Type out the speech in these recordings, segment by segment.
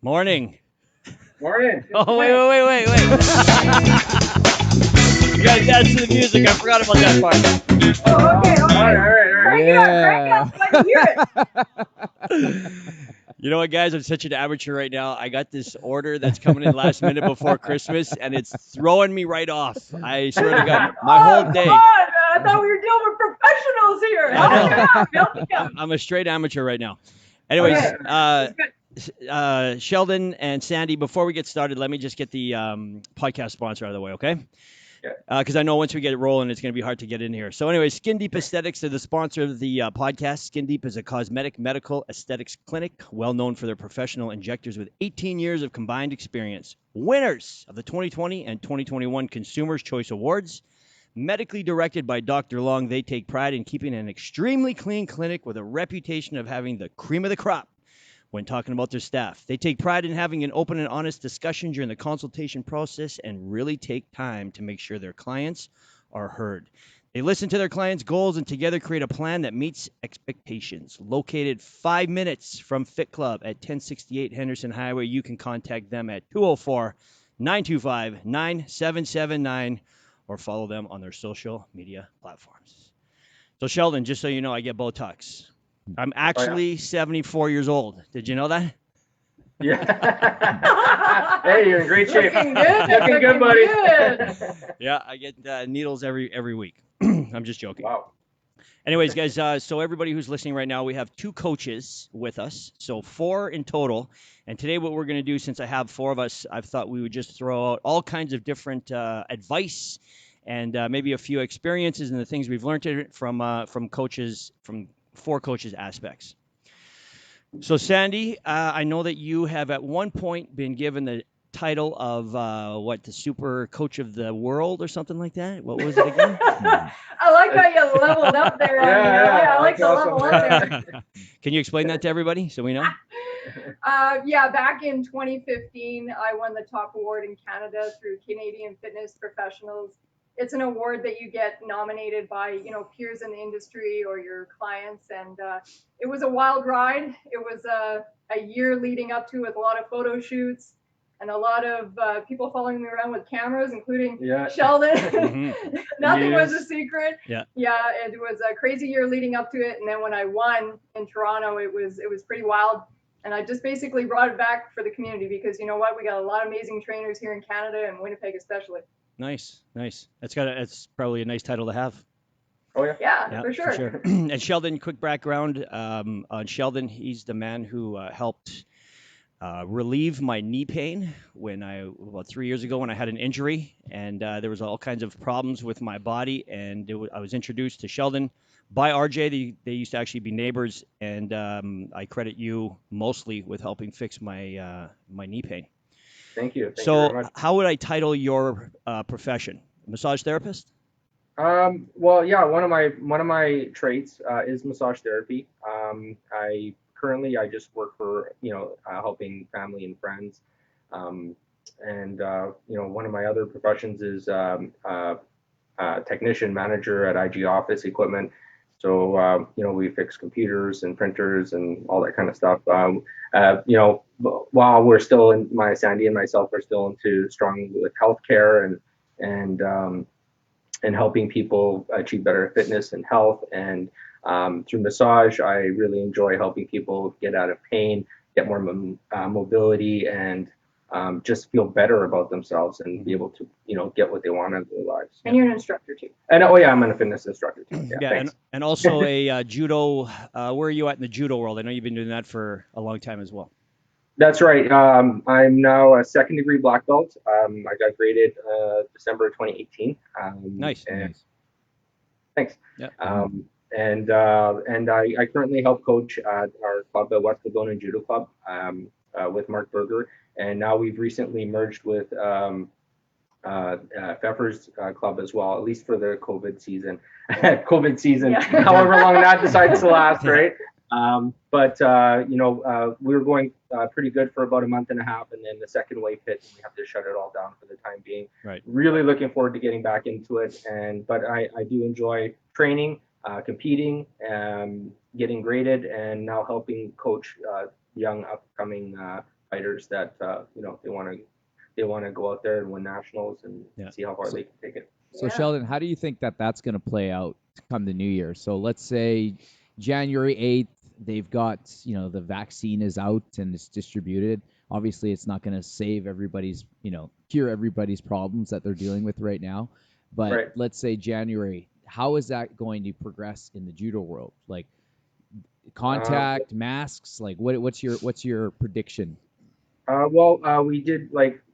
Morning. Morning. Oh, wait. You gotta dance to the music. I forgot about that part. Oh, okay. All right. Crank it up. I can hear it. You know what, guys? I'm such an amateur right now. I got this order that's coming in last minute before Christmas, and it's throwing me right off. I swear to God, my whole day. Come on, man. I thought we were dealing with professionals here. Help me out. I'm a straight amateur right now. Anyways, Okay. That's good. Sheldon and Sandi, before we get started, let me just get the podcast sponsor out of the way, okay? Yeah. Because I know once we get it rolling, it's going to be hard to get in here. So anyway, Skin Deep Aesthetics are the sponsor of the podcast. Skin Deep is a cosmetic medical aesthetics clinic, well known for their professional injectors with 18 years of combined experience. Winners of the 2020 and 2021 Consumers' Choice Awards. Medically directed by Dr. Long, they take pride in keeping an extremely clean clinic with a reputation of having the cream of the crop when talking about their staff. They take pride in having an open and honest discussion during the consultation process and really take time to make sure their clients are heard. They listen to their clients' goals and together create a plan that meets expectations. Located 5 minutes from Fit Club at 1068 Henderson Highway, you can contact them at 204-925-9779 or follow them on their social media platforms. So Sheldon, just so you know, I get Botox. I'm actually 74 years old. Did you know that? Yeah. Hey, you're in great shape. Looking good. Looking good, buddy. Good. Yeah, I get needles every week. I'm just joking. Wow. Anyways, guys, so everybody who's listening right now, we have 2 coaches with us, so 4 in total. And today what we're going to do, since I have 4 of us, I thought we would just throw out all kinds of different advice and maybe a few experiences and the things we've learned from coaches, from 4 coaches' aspects. So, Sandi, I know that you have at one point been given the title of the super coach of the world or something like that. What was it again? I like how you leveled up there. I like the that's level awesome. up there. Can you explain that to everybody so we know? Back in 2015, I won the top award in Canada through Canadian Fitness Professionals. It's an award that you get nominated by, peers in the industry or your clients. And it was a wild ride. It was a year leading up to with a lot of photo shoots and a lot of people following me around with cameras, including Sheldon. Mm-hmm. Nothing was a secret. Yeah, it was a crazy year leading up to it. And then when I won in Toronto, it was pretty wild. And I just basically brought it back for the community because you know what? We got a lot of amazing trainers here in Canada and Winnipeg especially. Nice. That's probably a nice title to have. Oh, yeah. Yeah, for sure. And Sheldon, quick background on Sheldon. He's the man who helped relieve my knee pain about 3 years ago when I had an injury, and there was all kinds of problems with my body, and I was introduced to Sheldon by RJ. They used to actually be neighbors, and I credit you mostly with helping fix my knee pain. Thank you. Thank you So, very much. how would I title your profession? Massage therapist? Well, yeah, one of my traits is massage therapy. I just work for helping family and friends, and one of my other professions is technician manager at IG Office Equipment. So we fix computers and printers and all that kind of stuff. While we're still Sandi and myself are still into strong with healthcare and helping people achieve better fitness and health. And through massage, I really enjoy helping people get out of pain, get more mobility, and just feel better about themselves and be able to, get what they want out of their lives. And you're an instructor too. And I'm a fitness instructor too. Yeah, and also a judo. Where are you at in the judo world? I know you've been doing that for a long time as well. That's right. I'm now a second degree black belt. I got graded December 2018. Nice. Thanks. Yeah. And I currently help coach at our club at West Kildonan Judo Club with Mark Berger, and now we've recently merged with Pfeffer's club as well, at least for the COVID season. However long that decides to last, right? But we were going pretty good for about a month and a half, and then the second wave hit, and we have to shut it all down for the time being. Right. Really looking forward to getting back into it, but I do enjoy training, competing, getting graded, and now helping coach young upcoming fighters that they want to go out there and win nationals and see how far they can take it. So Sheldon, how do you think that that's going to play out come the new year? So let's say January 8th, they've got, the vaccine is out and it's distributed. Obviously, it's not going to save everybody's, cure everybody's problems that they're dealing with right now. But let's say January, how is that going to progress in the judo world? Like contact, masks, like what's your prediction? We did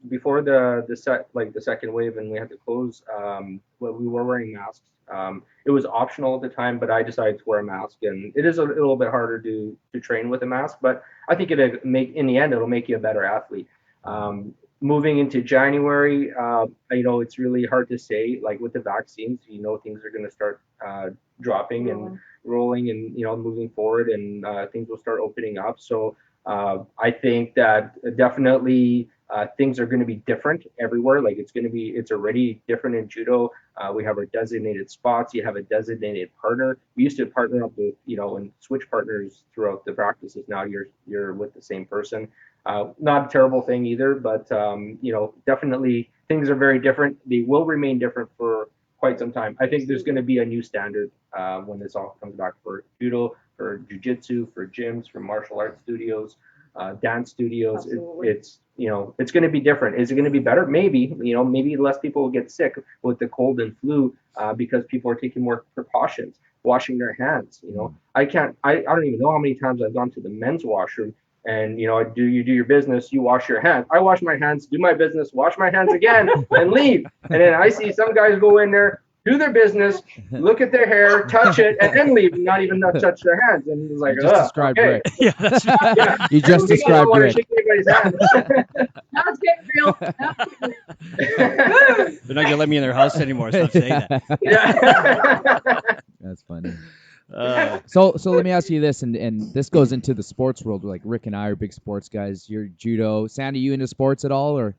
before the second wave and we had to close. We were wearing masks. It was optional at the time, but I decided to wear a mask, and it is a little bit harder to train with a mask. But I think it'll make you a better athlete. Moving into January, it's really hard to say. Like with the vaccines, things are going to start dropping and rolling, and moving forward, and things will start opening up. So. I think that definitely things are going to be different everywhere. Like it's already different in judo. We have our designated spots. You have a designated partner. We used to partner up with, and switch partners throughout the practices. Now you're with the same person. Not a terrible thing either, but definitely things are very different. They will remain different for quite some time. I think there's going to be a new standard when this all comes back for judo, for jiu-jitsu, for gyms, for martial arts studios, dance studios. It's going to be different. Is it going to be better? Maybe. Maybe less people will get sick with the cold and flu because people are taking more precautions, washing their hands. I don't even know how many times I've gone to the men's washroom. And you do your business, you wash your hands. I wash my hands, do my business, wash my hands again, and leave. And then I see some guys go in there, do their business, look at their hair, touch it, and then leave, and not even touch their hands. And it's like, you just described okay. Rick. Yeah, that's right. You just described Rick. Shake anybody's hand. Now it's getting real. They're not gonna let me in their house anymore. Stop saying that. Yeah. That's funny. So let me ask you this, and this goes into the sports world. Like Rick and I are big sports guys. You're judo. Sandi, you into sports at all, or?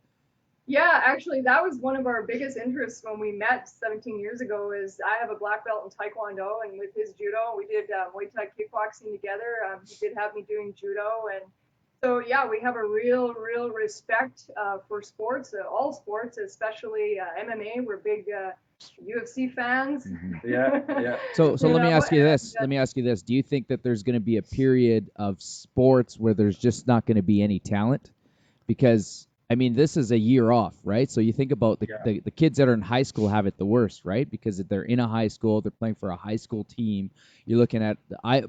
Yeah, actually, that was one of our biggest interests when we met 17 years ago. Is I have a black belt in Taekwondo, and with his judo, we did Muay Thai kickboxing together. He did have me doing judo, and so yeah, we have a real respect for sports, all sports, especially MMA. We're big UFC fans. Mm-hmm. Yeah. So let me ask you this. Let me ask you this. Do you think that there's going to be a period of sports where there's just not going to be any talent? Because this is a year off, right? So you think about the kids that are in high school have it the worst, right? Because if they're in a high school, they're playing for a high school team. You're looking at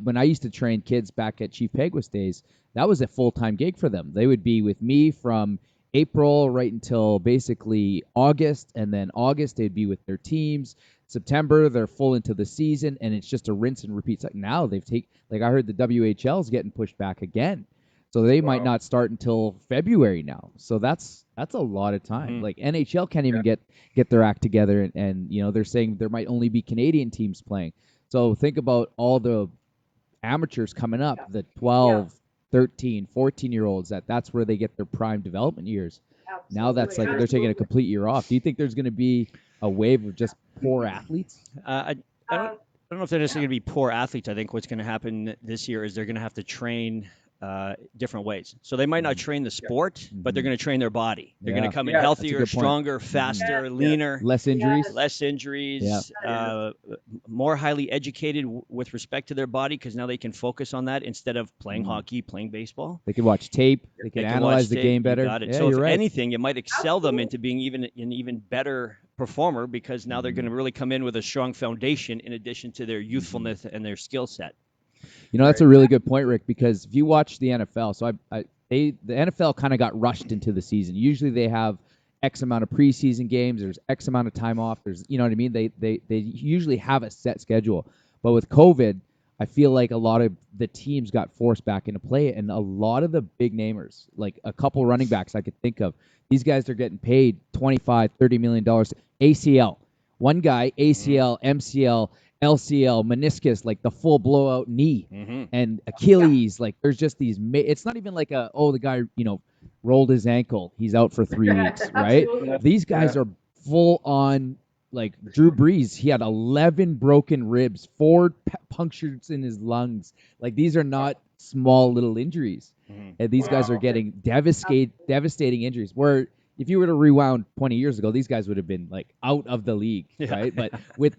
when I used to train kids back at Chief Peguis days, that was a full-time gig for them. They would be with me from April right until basically August, and then August they'd be with their teams. September they're full into the season, and it's just a rinse and repeat. Now I heard the WHL is getting pushed back again. So they might not start until February now. So that's a lot of time. Mm-hmm. Like NHL can't even get their act together, and they're saying there might only be Canadian teams playing. So think about all the amateurs coming up, the 12, 13, 14-year-olds. That's where they get their prime development years. Absolutely. Now that's like they're taking a complete year off. Do you think there's going to be a wave of just poor athletes? I don't know if they're necessarily going to be poor athletes. I think what's going to happen this year is they're going to have to train different ways. So they might not train the sport, but they're going to train their body. They're going to come in healthier, stronger, faster, leaner. Less injuries? Less injuries, more highly educated with respect to their body, because now they can focus on that instead of playing hockey, playing baseball. They can watch tape. They can analyze the game better. Got it. Yeah, so if right. anything, it might excel them into being an even better performer, because now they're going to really come in with a strong foundation in addition to their youthfulness and their skill set. That's a really good point, Rick, because if you watch the NFL, so the NFL kind of got rushed into the season. Usually they have X amount of preseason games. There's X amount of time off. There's, you know what I mean? They usually have a set schedule. But with COVID, I feel like a lot of the teams got forced back into play, and a lot of the big namers, like a couple running backs I could think of, these guys are getting paid $25, $30 million. ACL. One guy, ACL, MCL, LCL, meniscus, like the full blowout knee, and Achilles. Like there's just these. It's not even like the guy rolled his ankle, he's out for 3 weeks, right? These guys are full on. Like Drew Brees, he had 11 broken ribs, 4 punctures in his lungs. Like these are not small little injuries. And these guys are getting devastating injuries. Where if you were to rewound 20 years ago, these guys would have been like out of the league, right? But with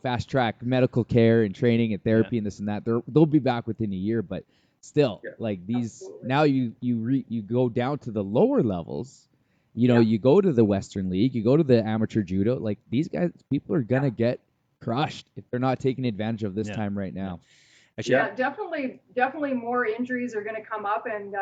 fast track medical care and training and therapy and this and that, they'll be back within a year. But still, like these now, you go down to the lower levels. You go to the Western League, you go to the amateur judo. Like these guys, people are gonna get crushed if they're not taking advantage of this time right now. Definitely more injuries are going to come up. And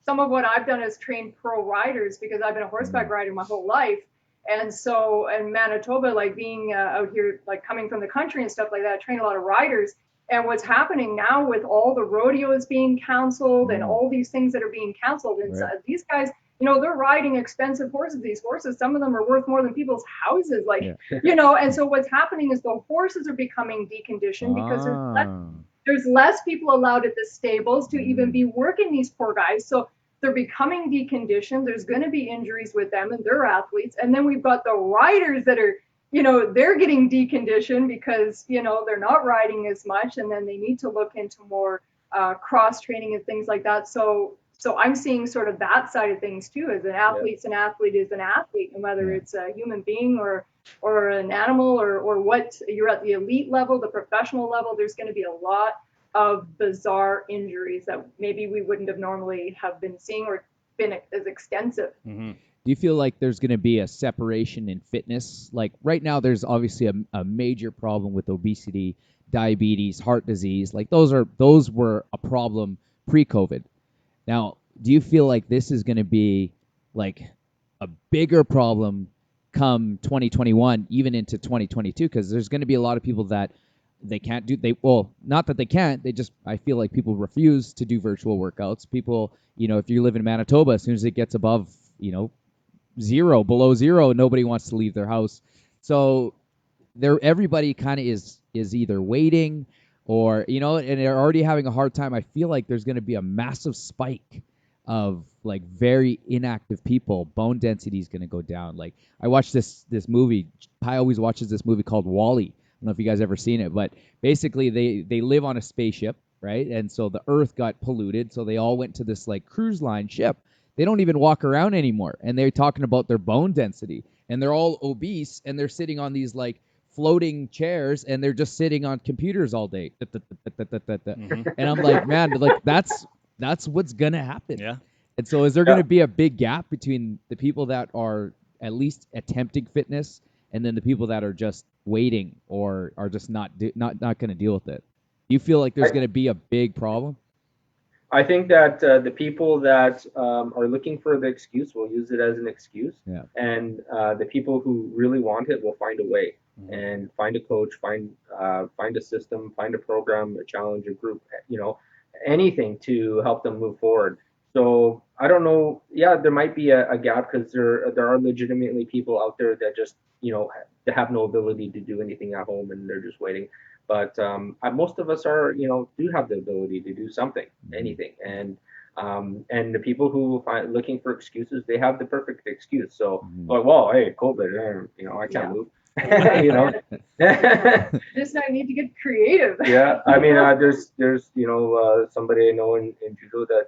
some of what I've done is train pro riders because I've been a horseback rider my whole life. And so in Manitoba, like being out here, like coming from the country and stuff like that, I train a lot of riders. And what's happening now with all the rodeos being canceled and all these things that are being canceled, and these guys, they're riding expensive horses. These horses, some of them are worth more than people's houses, and so what's happening is the horses are becoming deconditioned because there's less people allowed at the stables to even be working these poor guys. So they're becoming deconditioned. There's going to be injuries with them, and they're athletes. And then we've got the riders that are, they're getting deconditioned because, they're not riding as much, and then they need to look into more cross training and things like that. So I'm seeing sort of that side of things too. As an athlete's an athlete is an athlete, and whether it's a human being or an animal or what, you're at the elite level, the professional level, there's going to be a lot of bizarre injuries that maybe we wouldn't have normally have been seeing or been as extensive. Do you feel like there's going to be a separation in fitness? Like right now, there's obviously a major problem with obesity, diabetes, heart disease. Like those were a problem pre-COVID. Now, do you feel like this is going to be like a bigger problem come 2021, even into 2022? Because there's going to be a lot of people that they can't do. Not that they can't. I feel like people refuse to do virtual workouts. People, if you live in Manitoba, as soon as it gets above, below zero, nobody wants to leave their house. So everybody kind of is either waiting or, and they're already having a hard time. I feel like there's going to be a massive spike of like very inactive people. Bone density is going to go down. Like I watched this movie. Pi always watches this movie called Wall-E. I don't know if you guys ever seen it, but basically they live on a spaceship, right? And so the Earth got polluted, so they all went to this like cruise line ship. They don't even walk around anymore, and they're talking about their bone density, and they're all obese, and they're sitting on these like floating chairs, and they're just sitting on computers all day. And I'm like, man, like that's what's gonna happen. Yeah. And so is there gonna be a big gap between the people that are at least attempting fitness and then the people that are just waiting or are just not going to deal with it? Do you feel like there's going to be a big problem? I think that the people that are looking for the excuse will use it as an excuse, and the people who really want it will find a way and find a coach, find a system, find a program, a challenge, a group, anything to help them move forward. So I don't know. Yeah, there might be a gap because there are legitimately people out there that just they have no ability to do anything at home and they're just waiting. But most of us are do have the ability to do something, anything, and the people who are looking for excuses, they have the perfect excuse. So like, well, hey, COVID, I can't move. Just I need to get creative. Yeah, I mean, there's somebody I know in judo that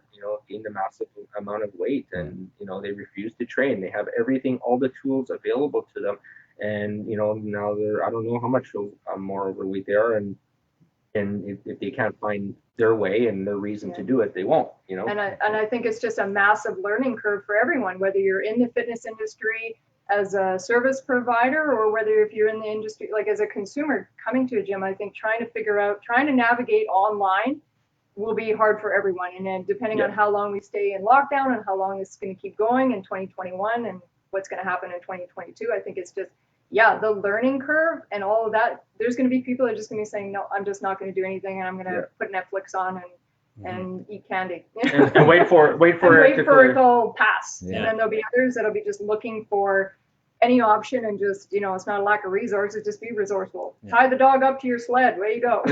gained a massive amount of weight, and they refuse to train. They have everything, all the tools available to them, and now they're, I don't know how much more overweight they are, and if they can't find their way and their reason to do it, they won't. And I think it's just a massive learning curve for everyone, whether you're in the fitness industry as a service provider or whether if you're in the industry, like as a consumer coming to a gym. I think trying to navigate online will be hard for everyone. And then depending on how long we stay in lockdown and how long this is going to keep going in 2021 and what's going to happen in 2022, I think it's just, the learning curve and all of that. There's going to be people that are just going to be saying, no, I'm just not going to do anything, and I'm going to put Netflix on and eat candy. and wait for it to all pass. And then there'll be others that'll be just looking for any option and just, it's not a lack of resources, just be resourceful. Tie the dog up to your sled. Way you go.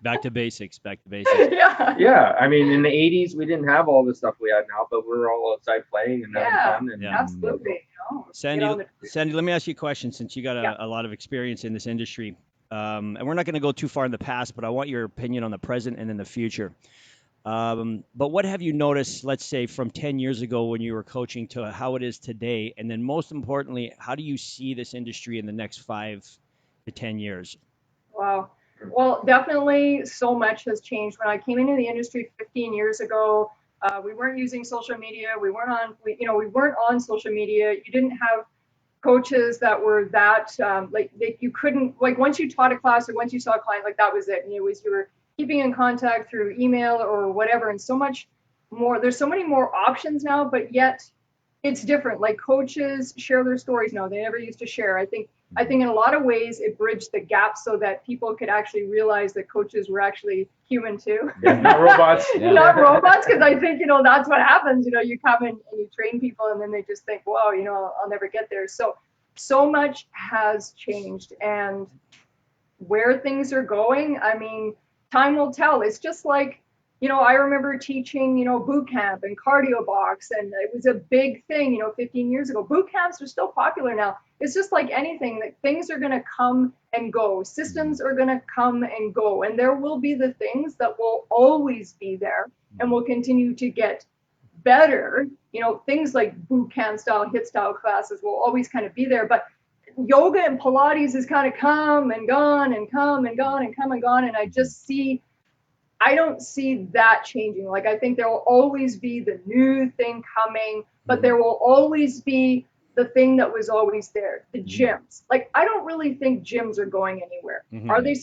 Back to basics. Yeah. I mean, in the 80s, we didn't have all the stuff we have now, but we were all outside playing and having fun. And, absolutely. Sandi, let me ask you a question, since you got a lot of experience in this industry. And we're not going to go too far in the past, but I want your opinion on the present and in the future. But what have you noticed, let's say, from 10 years ago when you were coaching to how it is today? And then most importantly, how do you see this industry in the next 5 to 10 years? Wow. Well, definitely so much has changed. When I came into the industry 15 years ago, we weren't using social media. We weren't on social media. You didn't have coaches that were that you couldn't, like, once you taught a class or once you saw a client, like, that was it. And you were keeping in contact through email or whatever, and so much more. There's so many more options now, but yet it's different. Like, coaches share their stories now. They never used to share. I think in a lot of ways it bridged the gap so that people could actually realize that coaches were actually human too. Yeah, not robots. Not robots, because I think, that's what happens. You come in and you train people and then they just think, wow, I'll never get there. So much has changed, and where things are going, I mean, time will tell. It's just like, I remember teaching, boot camp and cardio box, and it was a big thing, 15 years ago. Boot camps are still popular now. It's just like anything, that things are going to come and go. Systems are going to come and go, and there will be the things that will always be there and will continue to get better. Things like boot camp style, HIIT style classes will always kind of be there, but yoga and Pilates has kind of come and gone and come and gone and come and gone, and I don't see that changing. Like, I think there will always be the new thing coming, but there will always be the thing that was always there, the gyms. Like, I don't really think gyms are going anywhere.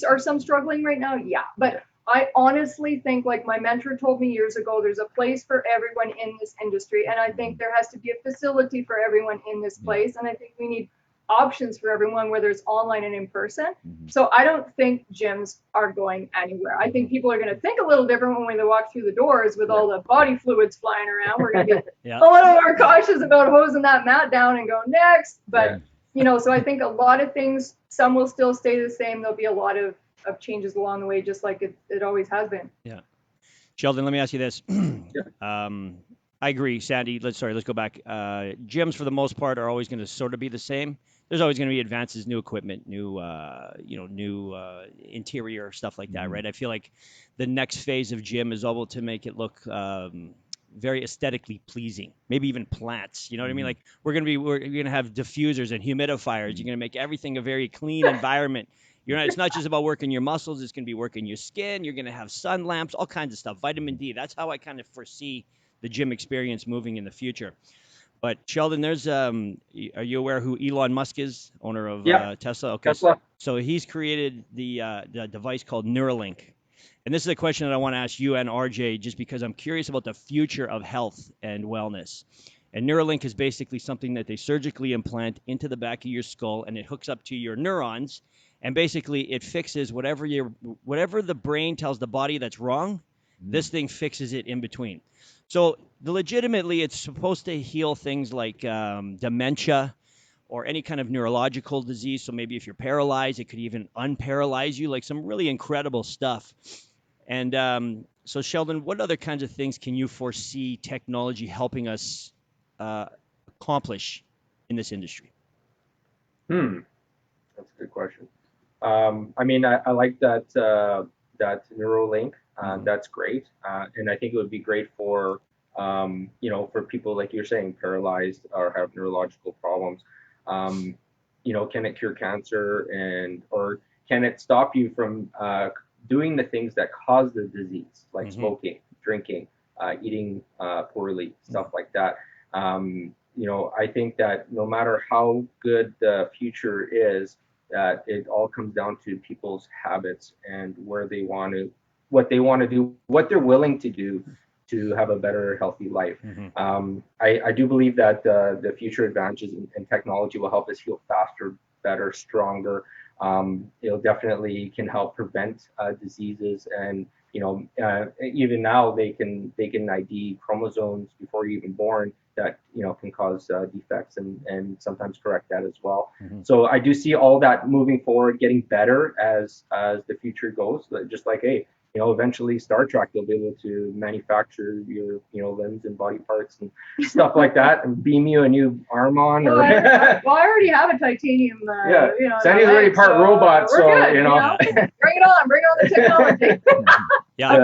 Are some struggling right now? Yeah. But I honestly think, like my mentor told me years ago, there's a place for everyone in this industry. And I think there has to be a facility for everyone in this place. And I think we need options for everyone, whether it's online and in person. So I don't think gyms are going anywhere. I think people are going to think a little different when they walk through the doors with all the body fluids flying around. We're going to be a little more cautious about hosing that mat down and go next. But, so I think a lot of things, some will still stay the same. There'll be a lot of changes along the way, just like it always has been. Yeah. Sheldon, let me ask you this. I agree, Sandi. Let's go back. Gyms, for the most part, are always going to sort of be the same. There's always going to be advances, new equipment, new interior stuff like that, right? I feel like the next phase of gym is able to make it look very aesthetically pleasing. Maybe even plants. You know what I mean? Like, we're gonna have diffusers and humidifiers. You're gonna make everything a very clean environment. It's not just about working your muscles. It's going to be working your skin. You're going to have sun lamps, all kinds of stuff, vitamin D. That's how I kind of foresee the gym experience moving in the future. But Sheldon, there's are you aware who Elon Musk is, owner of Tesla? Okay, Tesla. So he's created the device called Neuralink. And this is a question that I want to ask you and RJ, just because I'm curious about the future of health and wellness. And Neuralink is basically something that they surgically implant into the back of your skull, and it hooks up to your neurons. And basically, it fixes whatever the brain tells the body that's wrong. This thing fixes it in between. So legitimately, it's supposed to heal things like dementia or any kind of neurological disease. So maybe if you're paralyzed, it could even unparalyze you, like some really incredible stuff. And so, Sheldon, what other kinds of things can you foresee technology helping us accomplish in this industry? That's a good question. I mean, I like that Neuralink. That's great, and I think it would be great for for people like you're saying, paralyzed or have neurological problems. Can it cure cancer, or can it stop you from doing the things that cause the disease, like smoking, drinking, eating poorly, stuff like that? I think that no matter how good the future is, that it all comes down to people's habits and what they want to do, what they're willing to do to have a better, healthy life. I do believe that the future advances in technology will help us heal faster, better, stronger. It definitely can help prevent diseases, and even now they can ID chromosomes before you're even born that can cause defects and sometimes correct that as well. So I do see all that moving forward, getting better as the future goes. Just like, hey, eventually Star Trek, they'll be able to manufacture your limbs and body parts and stuff like that, and beam you a new arm on. Well, I already have a titanium. Sandy's already part robot, we're so good, bring it on the technology. Yeah.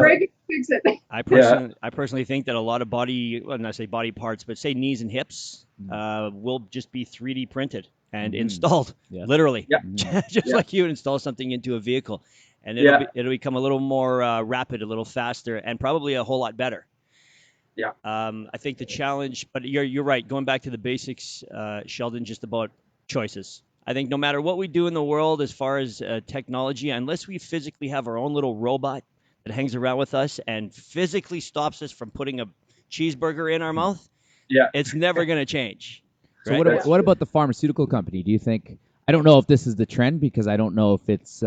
fix it. I personally think that a lot of body, well, not say body parts, but say knees and hips, will just be 3D printed and installed, literally, just like you would install something into a vehicle, and it'll become a little more rapid, a little faster, and probably a whole lot better. Yeah. I think the challenge, but you're right. Going back to the basics, Sheldon, just about choices. I think no matter what we do in the world as far as technology, unless we physically have our own little robot that hangs around with us and physically stops us from putting a cheeseburger in our mouth, it's never going to change. So what about the pharmaceutical company? Do you think? I don't know if this is the trend because I don't know if it's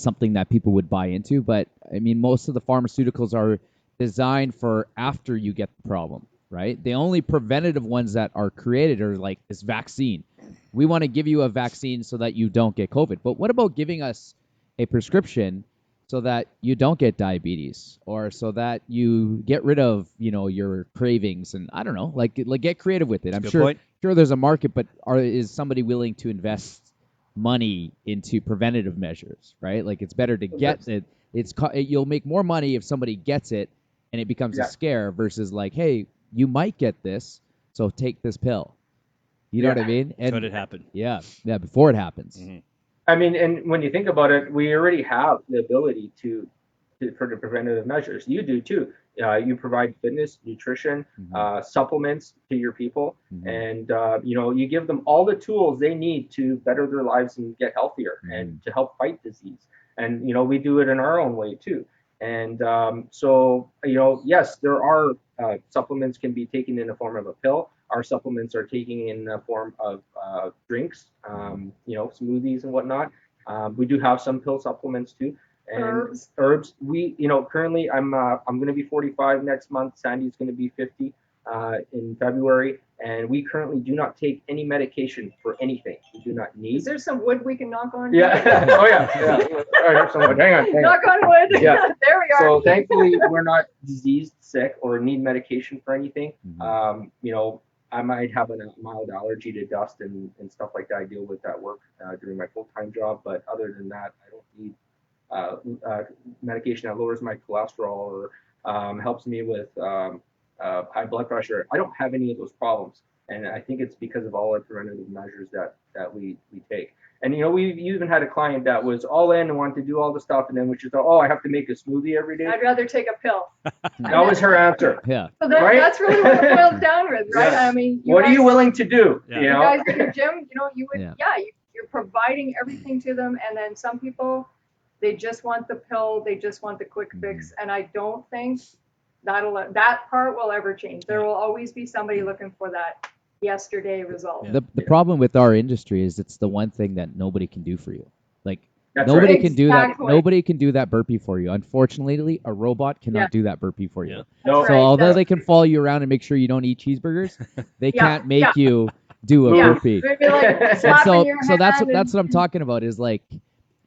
something that people would buy into. But I mean, most of the pharmaceuticals are designed for after you get the problem, right? The only preventative ones that are created are like this vaccine. We want to give you a vaccine so that you don't get COVID. But what about giving us a prescription so that you don't get diabetes or so that you get rid of, your cravings? And I don't know, like get creative with it. I'm sure there's a market, but is somebody willing to invest money into preventative measures, right? Like it's better to get it. You'll make more money if somebody gets it and it becomes a scare versus like, hey, you might get this, so take this pill. You know what I mean? And when it happened. Yeah, before it happens. Mm-hmm. I mean, and when you think about it, we already have the ability for the preventative measures. You do too. You provide fitness, nutrition, supplements to your people, and you give them all the tools they need to better their lives and get healthier and to help fight disease. And we do it in our own way too. And so yes, there are supplements can be taken in the form of a pill. Our supplements are taken in the form of drinks, smoothies and whatnot. We do have some pill supplements too. And herbs. We, currently I'm going to be 45 next month. Sandi's going to be 50 in February, and we currently do not take any medication for anything. We do not need. Is there some wood we can knock on? Yeah. Oh yeah. I have some wood. Hang on. Knock on wood. Yeah. There we are. So thankfully we're not diseased, sick, or need medication for anything. I might have a mild allergy to dust and stuff like that. I deal with that work during my full-time job, but other than that, I don't need medication that lowers my cholesterol or helps me with high blood pressure. I don't have any of those problems, and I think it's because of all our preventative measures that we take. And we even had a client that was all in and wanted to do all the stuff, and then was just, I have to make a smoothie every day. I'd rather take a pill. That was her answer. Yeah. So that's really what it boils down with, right? Yeah. I mean, what are you willing to do? Yeah. You guys in the gym, you would, you're providing everything to them, and then some people, they just want the pill, they just want the quick fix, and I don't think that part will ever change. There will always be somebody looking for that yesterday result. The problem with our industry is it's the one thing that nobody can do for you. Like That's nobody right. can do that. Exactly. Nobody can do that burpee for you. Unfortunately, a robot cannot do that burpee for you. Yeah. No. So although they can follow you around and make sure you don't eat cheeseburgers, they can't make you do a burpee. It'd be like And slapping your so that's hand what I'm talking about is like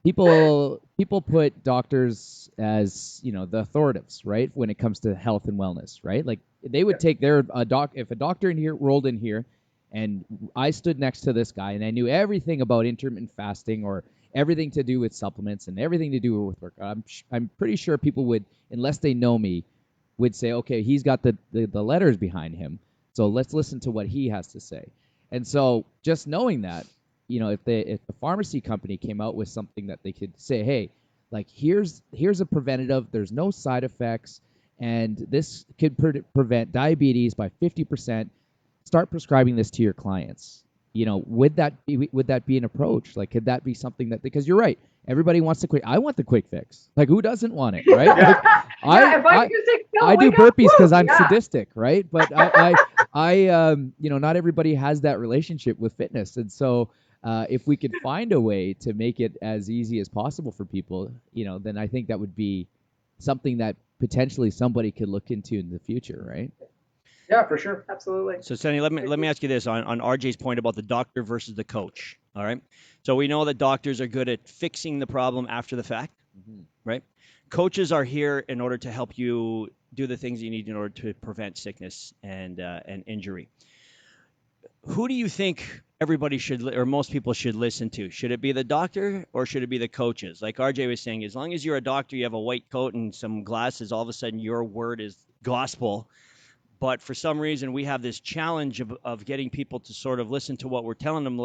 people put doctors as the authoritative, right, when it comes to health and wellness, right? Like they would take if a doctor in here rolled in here and I stood next to this guy and I knew everything about intermittent fasting or everything to do with supplements and everything to do with work, I'm pretty sure people would, unless they know me, would say, okay, he's got the letters behind him, so let's listen to what he has to say. And so just knowing that, if the pharmacy company came out with something that they could say, hey, like here's a preventative, there's no side effects, and this could prevent diabetes by 50%. Start prescribing this to your clients. Would that be an approach? Like, could that be something that, because you're right, everybody wants the quick. I want the quick fix. Like, who doesn't want it, right? Like, I do burpees because I'm sadistic, right? But I not everybody has that relationship with fitness, and so if we could find a way to make it as easy as possible for people, then I think that would be something that potentially somebody could look into in the future, right? Yeah, for sure. Absolutely. So, Sandi, let me ask you this on RJ's point about the doctor versus the coach. All right. So we know that doctors are good at fixing the problem after the fact, right? Coaches are here in order to help you do the things you need in order to prevent sickness and injury. who do you think everybody should or most people should listen to? Should it be the doctor or should it be the coaches? Like RJ was saying, as long as you're a doctor, you have a white coat and some glasses, all of a sudden your word is gospel. But for some reason, we have this challenge of getting people to sort of listen to what we're telling them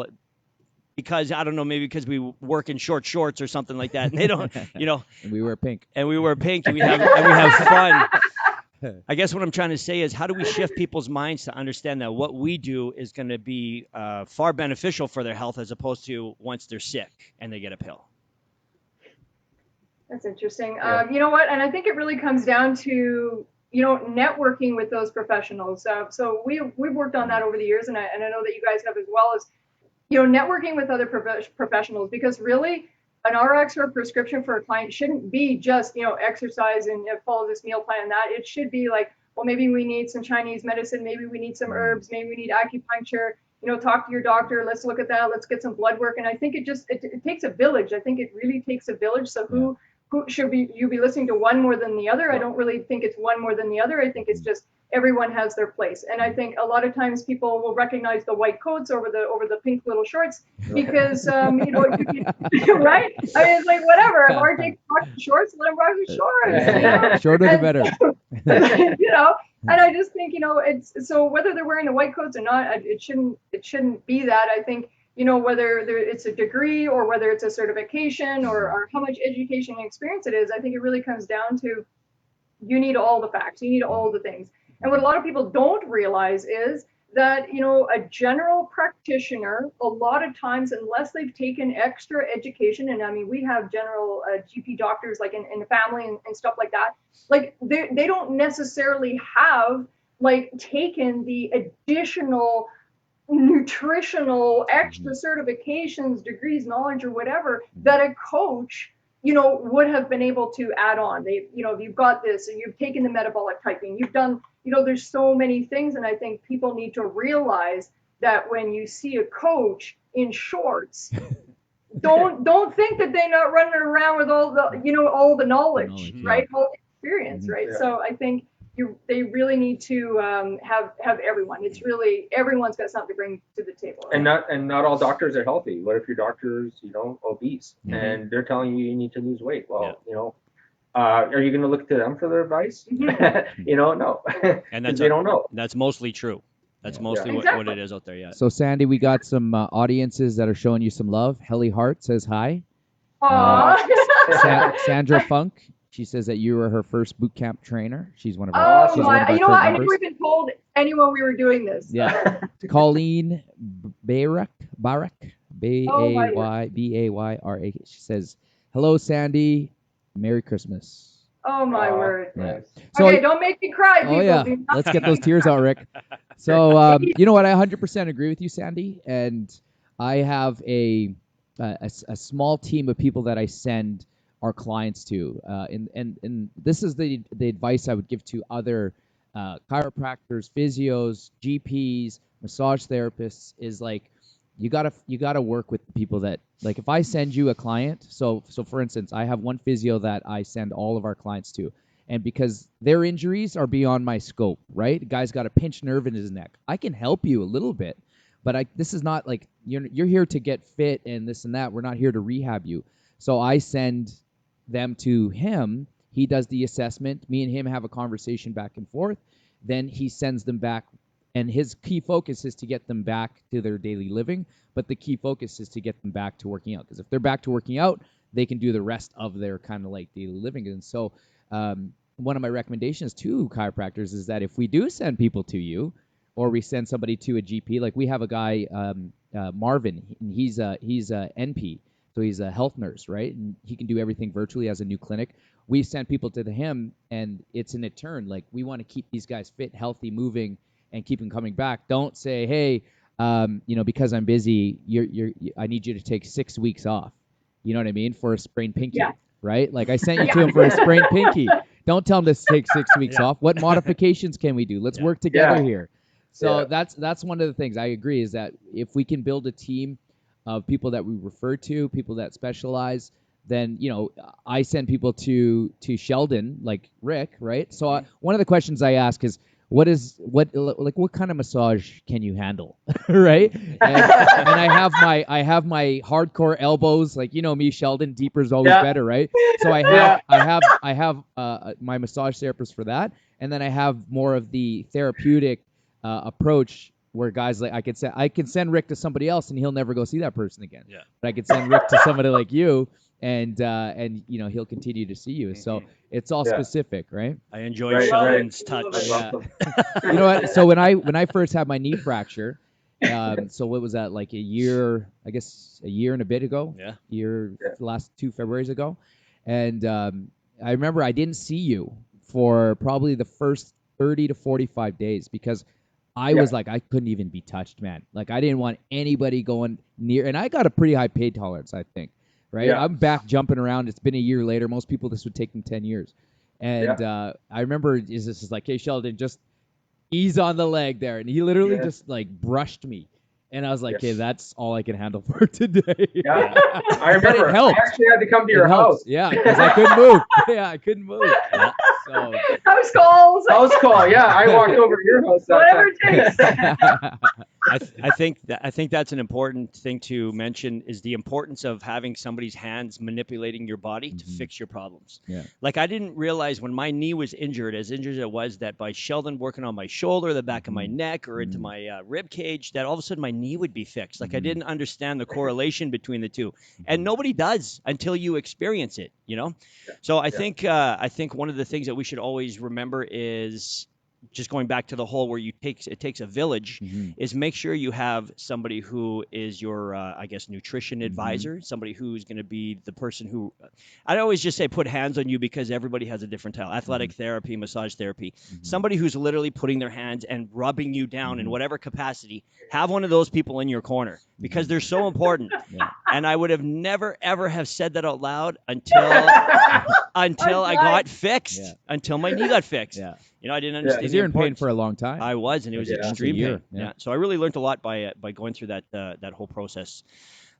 because, I don't know, maybe because we work in short shorts or something like that. And they don't, And we wear pink. And we wear pink and we have fun. I guess what I'm trying to say is how do we shift people's minds to understand that what we do is going to be far beneficial for their health as opposed to once they're sick and they get a pill. That's interesting. Yeah. You know what? And I think it really comes down to, networking with those professionals. So we've worked on that over the years, and I know that you guys have as well, as, networking with other professionals, because really an RX or a prescription for a client shouldn't be just, exercise and follow this meal plan and that. It should be like, well, maybe we need some Chinese medicine, maybe we need some herbs, maybe we need acupuncture, talk to your doctor, let's look at that, let's get some blood work. And I think it takes a village. I think it really takes a village. So who should you be listening to one more than the other? I don't really think it's one more than the other. I think it's just everyone has their place. And I think a lot of times people will recognize the white coats over the pink little shorts because, right? I mean, it's like, whatever. If RJ rocks the shorts, let him rock the shorts. Shorter the better. And I just think, it's so whether they're wearing the white coats or not, it shouldn't be that. I think, whether it's a degree or whether it's a certification or how much education and experience it is, I think it really comes down to you need all the facts, you need all the things. And what a lot of people don't realize is that, a general practitioner, a lot of times, unless they've taken extra education, and I mean, we have general GP doctors like in the family and stuff like that, like they don't necessarily have like taken the additional nutritional extra certifications, degrees, knowledge, or whatever that a coach would have been able to add on. You've got this and you've taken the metabolic typing, you've done, there's so many things. And I think people need to realize that when you see a coach in shorts, don't think that they're not running around with all the, all the knowledge, right? All the experience, right? Yeah. So I think they really need to have everyone. It's really everyone's got something to bring to the table. Right? And not all doctors are healthy. What if your doctor's obese and they're telling you need to lose weight? Well, are you going to look to them for their advice? No. And they don't know. That's mostly true. That's mostly what it is out there. Yeah. So Sandy, we got some audiences that are showing you some love. Helly Hart says hi. Sandra Funk. She says that you were her first boot camp trainer. She's one of our. You know what? I never even told anyone we were doing this. Yeah. Colleen Barak, Bayra. She says, "Hello, Sandy. Merry Christmas." Oh my word. Yeah. So, okay, don't make me cry, people. Oh yeah. Let's get those tears out, Rick. So you know what? I 100% agree with you, Sandy. And I have a small team of people that I send our clients to, and this is the advice I would give to other chiropractors, physios, GPs, massage therapists is like you gotta work with people that, like, if I send you a client, so for instance, I have one physio that I send all of our clients to, and because their injuries are beyond my scope, right? The guy's got a pinched nerve in his neck. I can help you a little bit, but this is not like you're here to get fit and this and that. We're not here to rehab you. So I send them to him. He does the assessment. Me and him have a conversation back and forth. Then he sends them back, and his key focus is to get them back to their daily living, but the key focus is to get them back to working out, because if they're back to working out, they can do the rest of their kind of like daily living. And so one of my recommendations to chiropractors is that if we do send people to you, or we send somebody to a GP, like we have a guy, Marvin, and he's a NP, so he's a health nurse, right? And he can do everything virtually as a new clinic. We send people to him, and it's in a turn. Like, we want to keep these guys fit, healthy, moving, and keep them coming back. Don't say, hey, because I'm busy, I need you to take 6 weeks off. You know what I mean? For a sprained pinky, right? Like, I sent you to him for a sprained pinky. Don't tell him to take 6 weeks off. What modifications can we do? Let's work together here. So that's one of the things I agree is that if we can build a team of people that we refer to, people that specialize, then, I send people to Sheldon, like Rick, right? So one of the questions I ask is, what kind of massage can you handle, right? And I have my hardcore elbows, like me, Sheldon, deeper is always better, right? So I have my massage therapist for that, and then I have more of the therapeutic approach where guys like I can send Rick to somebody else and he'll never go see that person again. Yeah. But I could send Rick to somebody like you, and he'll continue to see you. So it's all specific, right? I enjoy Sheldon's touch. Yeah. You know what? So when I first had my knee fracture, so what was that, like a year and a bit ago? Yeah. Last 2 Februarys ago, and I remember I didn't see you for probably the first 30 to 45 days because I was like, I couldn't even be touched, man. Like, I didn't want anybody going near, and I got a pretty high pain tolerance, I think, right? I'm back jumping around. It's been a year later. Most people, this would take them 10 years. And I remember this is like, hey, Sheldon, just ease on the leg there. And he literally just, like, brushed me. And I was like, okay, that's all I can handle for today. Yeah, I remember. I actually had to come to your house. Yeah, because I couldn't move. I couldn't move. So. House calls. House call. Yeah, I walked over to your house. Whatever it takes. I think that's an important thing to mention is the importance of having somebody's hands manipulating your body to fix your problems. Yeah. Like I didn't realize when my knee was injured, as injured as it was, that by Sheldon working on my shoulder, the back of my neck, or into my rib cage, that all of a sudden my knee would be fixed. Like I didn't understand the correlation between the two, and nobody does until you experience it. So I think one of the things that we should always remember is, just going back to the whole where it takes a village, is make sure you have somebody who is your, nutrition advisor, somebody who's going to be the person who, I always just say put hands on you because everybody has a different style, athletic therapy, massage therapy, somebody who's literally putting their hands and rubbing you down in whatever capacity. Have one of those people in your corner because they're so important. And I would have never, ever have said that out loud until I got fixed, until my knee got fixed. I didn't understand. Because you're in pain for a long time. I was, and it was extreme pain. Yeah. So I really learned a lot by going through that whole process.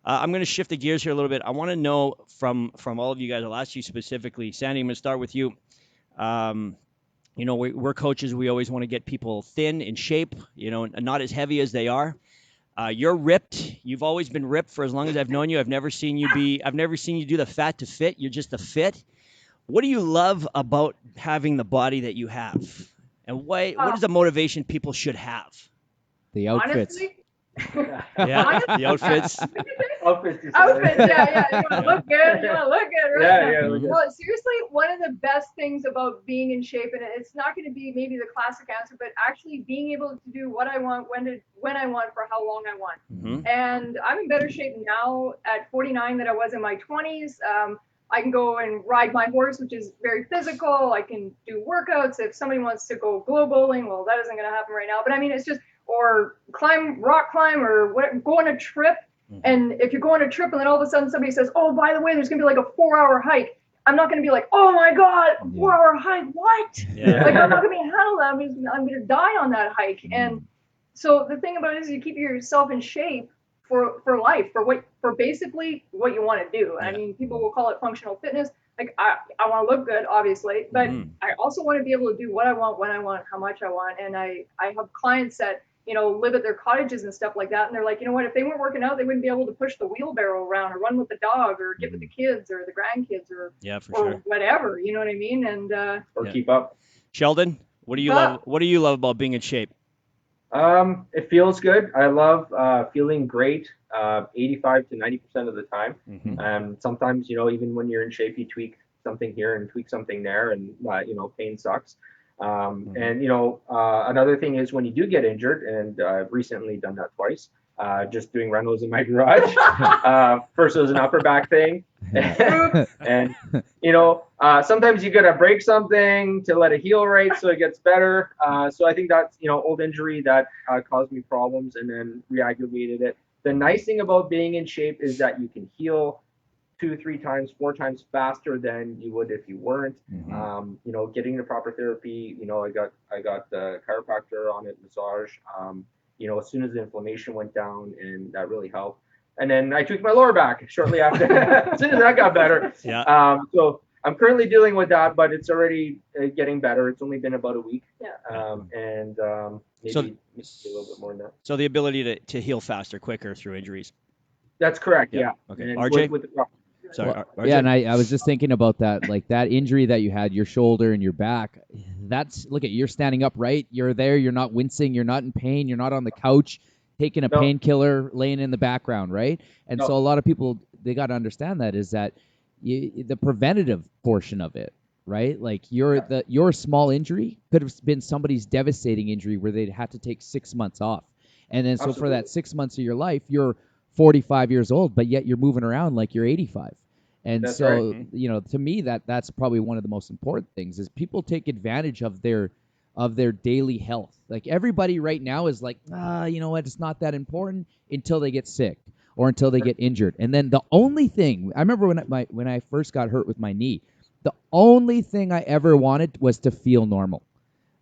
I'm going to shift the gears here a little bit. I want to know from all of you guys. I'll ask you specifically, Sandi. I'm going to start with you. We're coaches. We always want to get people thin, in shape, and not as heavy as they are. You're ripped. You've always been ripped for as long as I've known you. I've never seen you do the fat to fit. You're just a fit. What do you love about having the body that you have? And what is the motivation people should have? The outfits. Honestly, the outfits. Outfits, yeah. You want to look good. Right? Yeah. Well, seriously, one of the best things about being in shape, and it's not going to be maybe the classic answer, but actually being able to do what I want, when I want, for how long I want. And I'm in better shape now at 49 than I was in my 20s. I can go and ride my horse, which is very physical. I can do workouts. If somebody wants to go glow bowling, well, that isn't going to happen right now. But I mean, it's just, or rock climb, or go on a trip. And if you go on a trip and then all of a sudden somebody says, oh, by the way, there's going to be like a 4-hour hike, I'm not going to be like, oh my God, 4-hour hike, what? Like, I'm not going to be able to handle that. I'm going to die on that hike. And so the thing about it is you keep yourself in shape for life, for basically what you want to do. I mean, people will call it functional fitness. Like, I want to look good, obviously, but I also want to be able to do what I want, when I want, how much I want. And I have clients that, live at their cottages and stuff like that. And they're like, you know what, if they weren't working out, they wouldn't be able to push the wheelbarrow around or run with the dog or get with the kids or the grandkids or whatever, you know what I mean? And or keep up. Sheldon, what do you love? What do you love about being in shape? It feels good. I love feeling great 85 to 90% of the time. Sometimes, even when you're in shape, you tweak something here and tweak something there, and pain sucks. And another thing is when you do get injured, and I've recently done that twice, just doing rentals in my garage. First it was an upper back thing. And sometimes you gotta break something to let it heal right so it gets better. So I think that's old injury that caused me problems and then re-aggravated it. The nice thing about being in shape is that you can heal 2, 3 times, 4 times faster than you would if you weren't. Getting the proper therapy. I got the chiropractor on it, massage. As soon as the inflammation went down, and that really helped. And then I tweaked my lower back shortly after. As soon as that got better. So I'm currently dealing with that, but it's already getting better. It's only been about a week. Yeah. Maybe So- a little bit more than that. So the ability to heal faster, quicker through injuries. That's correct. Yeah. Yeah. Okay. And RJ? with Sorry, RJ? Yeah, and I was just thinking about that, like that injury that you had, your shoulder and your back. Look at, you're standing upright, you're there, you're not wincing, you're not in pain, you're not on the couch taking a No. painkiller, laying in the background, right? And No. so a lot of people, they got to understand that is that the preventative portion of it, right? Like your small injury could have been somebody's devastating injury where they'd have to take 6 months off. And then so for that Absolutely. 6 months of your life, you're 45 years old, but yet you're moving around like you're 85. And That's so, right. you know, to me, that's probably one of the most important things is people take advantage of their daily health. Like everybody right now is like, you know what, it's not that important until they get sick or until they get injured. And then the only thing, I remember when I first got hurt with my knee, the only thing I ever wanted was to feel normal,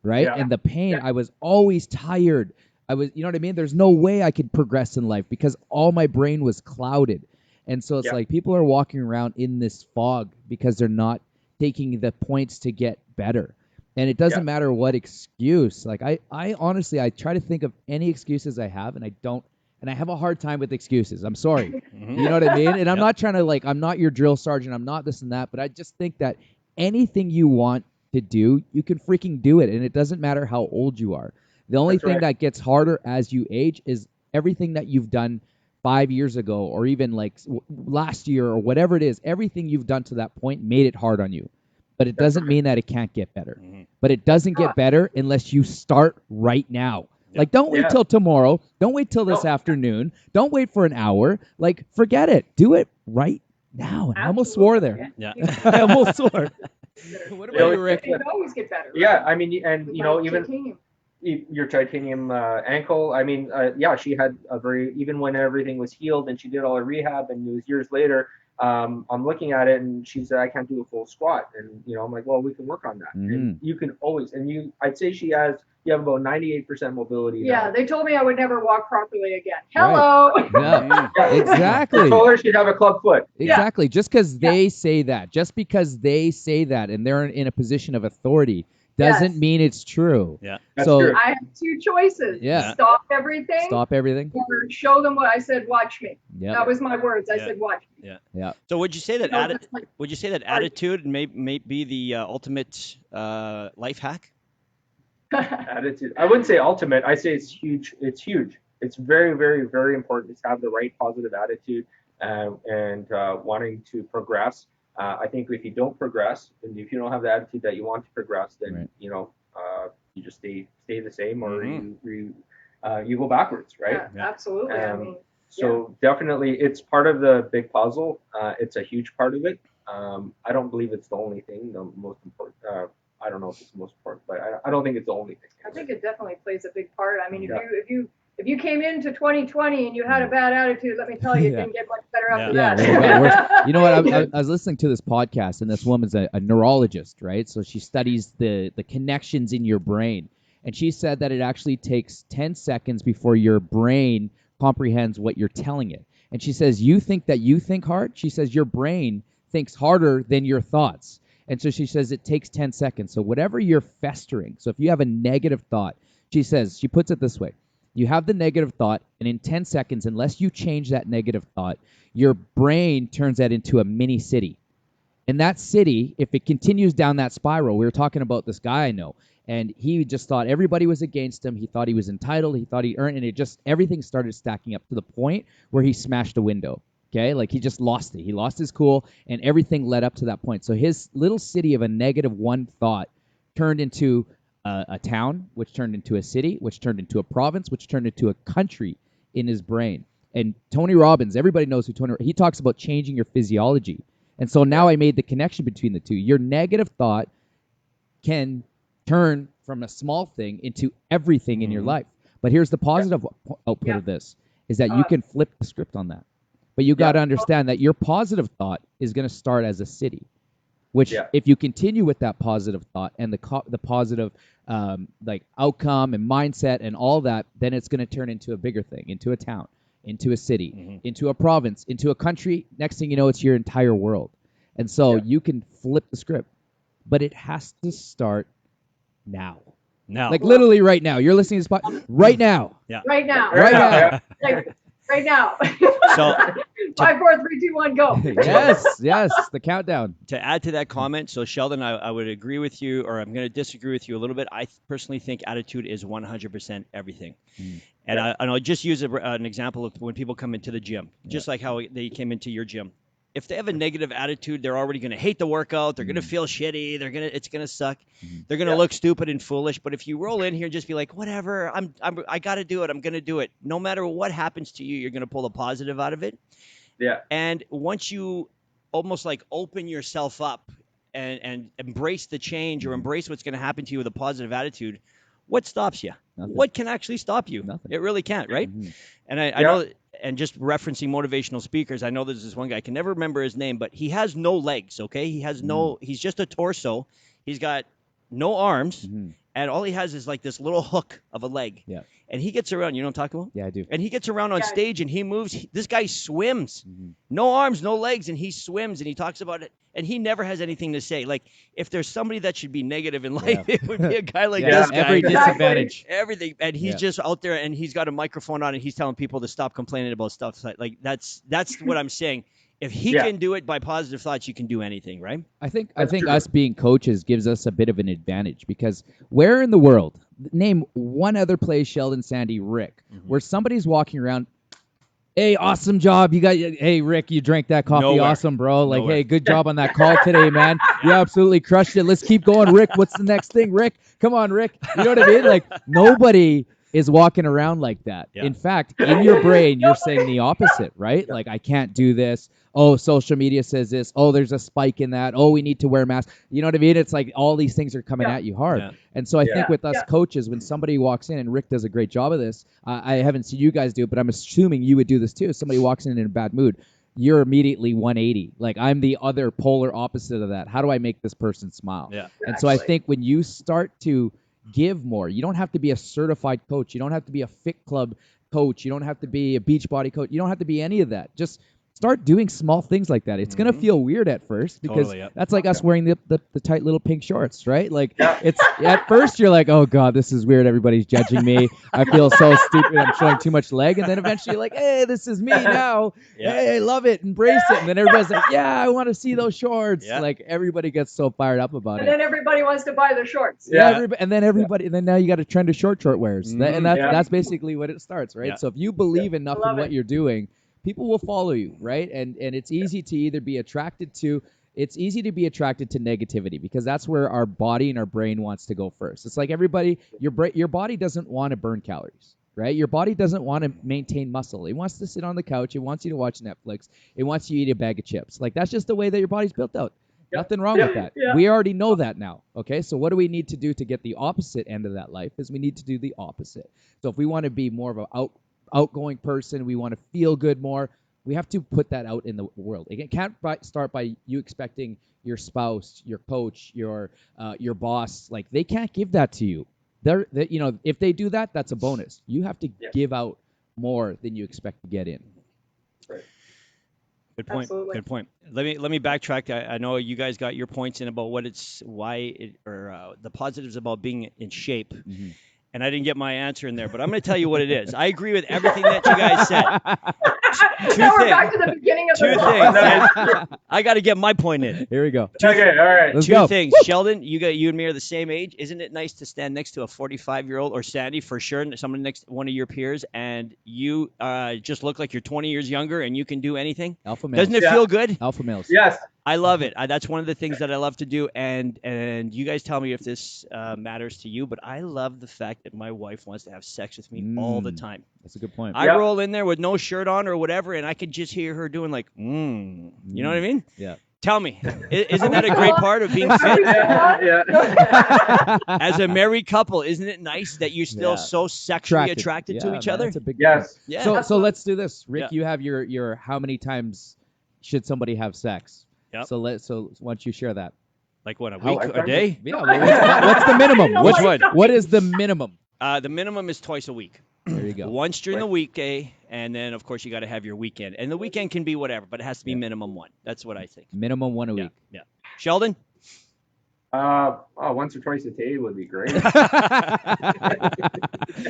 right? Yeah. And the pain, I was always tired. You know what I mean? There's no way I could progress in life because all my brain was clouded. And so it's like people are walking around in this fog because they're not taking the points to get better. And it doesn't matter what excuse. Like I honestly, I try to think of any excuses I have, and I don't. And I have a hard time with excuses. I'm sorry. You know what I mean? And I'm not trying to I'm not your drill sergeant. I'm not this and that. But I just think that anything you want to do, you can freaking do it. And it doesn't matter how old you are. The only thing that gets harder as you age is everything that you've done 5 years ago or even like last year or whatever it is. Everything you've done to that point made it hard on you. But it doesn't mean that it can't get better. But it doesn't get better unless you start right now. Like, don't wait till tomorrow. Don't wait till this afternoon. Don't wait for an hour. Like, forget it. Do it right now. And I almost swore there. Yeah. I almost swore. What about you, Rick? It could always get better. Yeah, I mean, and you know, even Titanium. your titanium ankle. I mean, she had a even when everything was healed and she did all her rehab, and it was years later. I'm looking at it, and she said I can't do a full squat, and you know, I'm like, well, we can work on that. And you can always, and I'd say you have about 98% mobility. Yeah, now. they told me I would never walk properly again. Hello. Yeah, exactly. I told her she'd have a club foot. Exactly. Just because they say that, just because they say that, and they're in a position of authority, doesn't mean it's true. Yeah. That's So true. I have two choices. Yeah. Stop everything. Stop everything. Or show them what I said. Watch me. Yeah. That was my words. I said, watch me. Yeah. So would you say that No, that's like- would you say that attitude may be the ultimate life hack? Attitude. I wouldn't say ultimate. I say it's huge. It's huge. It's very, very, very important to have the right positive attitude and wanting to progress. I think if you don't progress, and if you don't have the attitude that you want to progress, then you know you just stay the same, or you go backwards, right? Yeah, absolutely. I mean, So definitely, it's part of the big puzzle. It's a huge part of it. I don't believe it's the only thing. The most important. I don't know if it's the most important, but I don't think it's the only thing. I think it definitely plays a big part. I mean, if you came into 2020 and you had a bad attitude, let me tell you, it didn't get much better after that. Well, it got worse. You know what? I was listening to this podcast, and this woman's a neurologist, right? So she studies the connections in your brain. And she said that it actually takes 10 seconds before your brain comprehends what you're telling it. And she says, you think that you think hard? She says, your brain thinks harder than your thoughts. And so she says it takes 10 seconds. So whatever you're festering, so if you have a negative thought, she puts it this way. You have the negative thought, and in 10 seconds, unless you change that negative thought, your brain turns that into a mini city. And that city, if it continues down that spiral, we were talking about this guy I know, and he just thought everybody was against him. He thought he was entitled. He thought he earned, and everything started stacking up to the point where he smashed a window. Okay, like he just lost it. He lost his cool, and everything led up to that point. So his little city of a negative one thought turned into a town, which turned into a city, which turned into a province, which turned into a country in his brain. And Tony Robbins, everybody knows who he talks about changing your physiology. And so now I made the connection between the two. Your negative thought can turn from a small thing into everything in your life. But here's the positive output of this, is that you can flip the script on that. But you got to understand that your positive thought is going to start as a city, which if you continue with that positive thought and the positive outcome and mindset and all that, then it's going to turn into a bigger thing, into a town, into a city, into a province, into a country. Next thing you know, it's your entire world. And so Yeah. you can flip the script, but it has to start now. Now. Like literally right now. You're listening to this podcast right now. Right now. Right now. Like, right now. So 5, 4, 3, 2, 1, go. Yes, the countdown. to add to that comment, so Sheldon, I would agree with you, or I'm going to disagree with you a little bit. I personally think attitude is 100% everything. And I'll just use an example of when people come into the gym, just like how they came into your gym. If they have a negative attitude, they're already going to hate the workout. They're going to feel shitty. It's going to suck. They're going to look stupid and foolish. But if you roll in here and just be like, whatever, I got to do it. I'm going to do it. No matter what happens to you, you're going to pull a positive out of it. Yeah. And once you almost like open yourself up and embrace the change or embrace what's going to happen to you with a positive attitude, what stops you? Nothing. What can actually stop you? Nothing. It really can't, right? And I know, and just referencing motivational speakers, I know there's this one guy, I can never remember his name, but he has no legs, okay? He's just a torso. He's got no arms, and all he has is like this little hook of a leg. Yeah. And he gets around, you know what I'm talking about? Yeah, I do. And he gets around on stage and he moves. This guy swims. No arms, no legs, and he swims and he talks about it. And he never has anything to say. Like, if there's somebody that should be negative in life, it would be a guy like this guy. Every disadvantage. Everything. And he's just out there and he's got a microphone on and he's telling people to stop complaining about stuff. Like that's what I'm saying. If he can do it by positive thoughts, you can do anything, right? I think us being coaches gives us a bit of an advantage because where in the world, name one other place, Sheldon, Sandi, Rick, where somebody's walking around, hey, awesome job. Hey, Rick, you drank that coffee. Nowhere. Awesome, bro. Like, Nowhere. hey, good job on that call today, man. You absolutely crushed it. Let's keep going, Rick. What's the next thing, Rick? Come on, Rick. You know what I mean? Like, nobody is walking around like that. Yeah. In fact, in your brain, you're saying the opposite, right? Like, I can't do this. Oh, social media says this. Oh, there's a spike in that. Oh, we need to wear masks. You know what I mean? It's like all these things are coming at you hard. Yeah. And so I think with us coaches, when somebody walks in, and Rick does a great job of this, I haven't seen you guys do it, but I'm assuming you would do this too. If somebody walks in a bad mood, you're immediately 180. Like, I'm the other polar opposite of that. How do I make this person smile? Yeah. And so I think when you start to give more, you don't have to be a certified coach. You don't have to be a Fit Club coach. You don't have to be a Beachbody coach. You don't have to be any of that. Just start doing small things like that. It's going to feel weird at first because that's like us wearing the tight little pink shorts, right? Like it's at first you're like, oh God, this is weird. Everybody's judging me. I feel so stupid. I'm showing too much leg. And then eventually you're like, hey, this is me now. Hey, I love it. Embrace it. And then everybody's like, yeah, I want to see those shorts. Like everybody gets so fired up about And it. then everybody wants to buy the shorts. And then now you got a trend of short wears. And that's basically what it starts, right? So if you believe enough in what you're doing, people will follow you, right? And it's easy to either be attracted to negativity because that's where our body and our brain wants to go first. It's like everybody, your body doesn't want to burn calories, right? Your body doesn't want to maintain muscle. It wants to sit on the couch. It wants you to watch Netflix. It wants you to eat a bag of chips. Like that's just the way that your body's built out. Nothing wrong with that. We already know that now. Okay, so what do we need to do to get the opposite end of that life? Is we need to do the opposite. So if we want to be more of an outgoing person, we want to feel good more, we have to put that out in the world. It can't start by you expecting your spouse, your coach, your boss, like they can't give that to you. If they do that, that's a bonus. You have to give out more than you expect to get in. Right. Good point. Absolutely. Good point. Let me backtrack. I know you guys got your points in about the positives about being in shape. And I didn't get my answer in there, but I'm going to tell you what it is. I agree with everything that you guys said. Now we're back to the beginning of the Two things. I got to get my point in. Here we go. Okay, all right. Let's Two go. things. Sheldon, you and me are the same age. Isn't it nice to stand next to a 45-year-old, or Sandi for sure, someone next one of your peers, and you just look like you're 20 years younger and you can do anything? Alpha males. Doesn't it feel good? Alpha males. Yes. I love it. That's one of the things that I love to do, and you guys tell me if this matters to you, but I love the fact that my wife wants to have sex with me all the time. That's a good point. I roll in there with no shirt on or whatever, and I could just hear her doing like, You know what I mean? Yeah. Tell me, isn't that a great part of being fit? Yeah. As a married couple, isn't it nice that you're still so sexually attracted to each other? That's a big Yes. Yeah. So let's do this. Rick, Yeah. you have your how many times should somebody have sex? Yep. So why don't you share that? Like what, a week, a day? Yeah. What's the minimum? Which one? What is the minimum? The minimum is twice a week. There you go. Once during the weekday, and then of course you got to have your weekend. And the weekend can be whatever, but it has to be minimum one. That's what I think. Minimum one a week. Yeah. Sheldon? Once or twice a day would be great.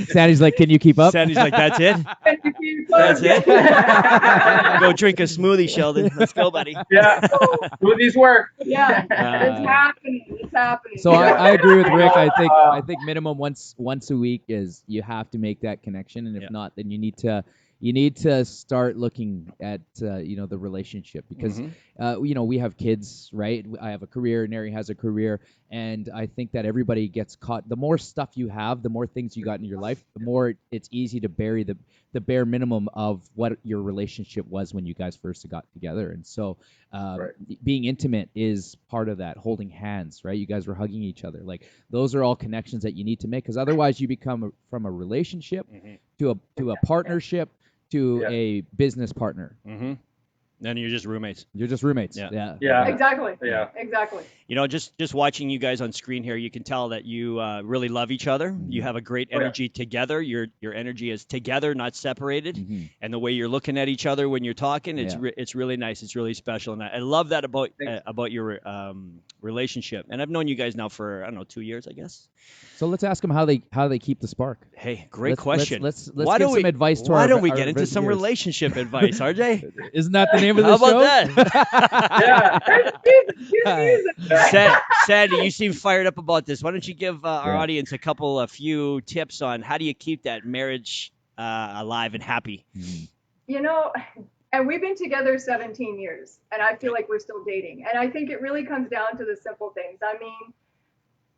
Sandy's like, can you keep up? Sandy's like, that's it? That's it? Go drink a smoothie, Sheldon. Let's go, buddy. Yeah. Smoothies work. Yeah, it's happening. It's happening. So I agree with Rick. I think minimum once a week is you have to make that connection, and if not, then you need to start looking at the relationship, because we have kids, right? I have a career, Neri has a career, and I think that everybody gets caught. The more stuff you have, the more things you got in your life, the more it's easy to bury the bare minimum of what your relationship was when you guys first got together. And so being intimate is part of that. Holding hands, right? You guys were hugging each other. Like, those are all connections that you need to make, because otherwise you become from a relationship to a partnership to a business partner. Then you're just roommates. You're just roommates. Yeah. Exactly. Yeah. Exactly. Just watching you guys on screen here, you can tell that you really love each other. You have a great energy together. Your energy is together, not separated. And the way you're looking at each other when you're talking, it's really nice. It's really special, and I love that about your relationship. And I've known you guys now for, I don't know, 2 years, I guess. So let's ask them how they keep the spark. Hey, great question. Let's give some advice to our Why don't we our get into some viewers? relationship advice, RJ? Isn't that the name of the How show? about Yeah. Sandy, you seem fired up about this. Why don't you give our audience a few tips on how do you keep that marriage alive and happy? And we've been together 17 years, and I feel like we're still dating. And I think it really comes down to the simple things. I mean,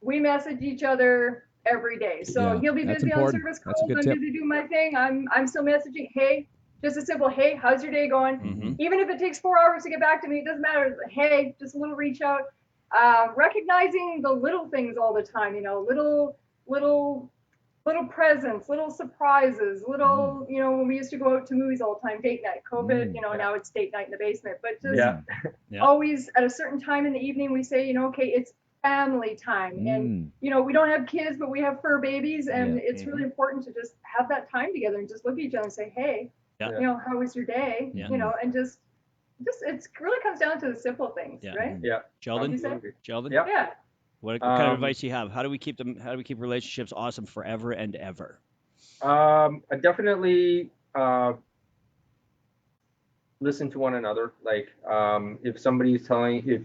we message each other every day. So he'll be busy on service calls. I'm busy doing my thing. I'm still messaging. Hey, just a simple, hey, how's your day going? Even if it takes 4 hours to get back to me, it doesn't matter. Hey, just a little reach out. Recognizing the little things all the time, little presents, little surprises, little, when we used to go out to movies all the time, date night, COVID, now it's date night in the basement, but just always at a certain time in the evening, we say, okay, it's family time. And, we don't have kids, but we have fur babies. And it's really important to just have that time together and just look at each other and say, hey, how was your day? And just it really comes down to the simple things, right? Yeah. Sheldon? Yeah. What kind of advice do you have? How do we keep relationships awesome forever and ever? I definitely listen to one another. Like, if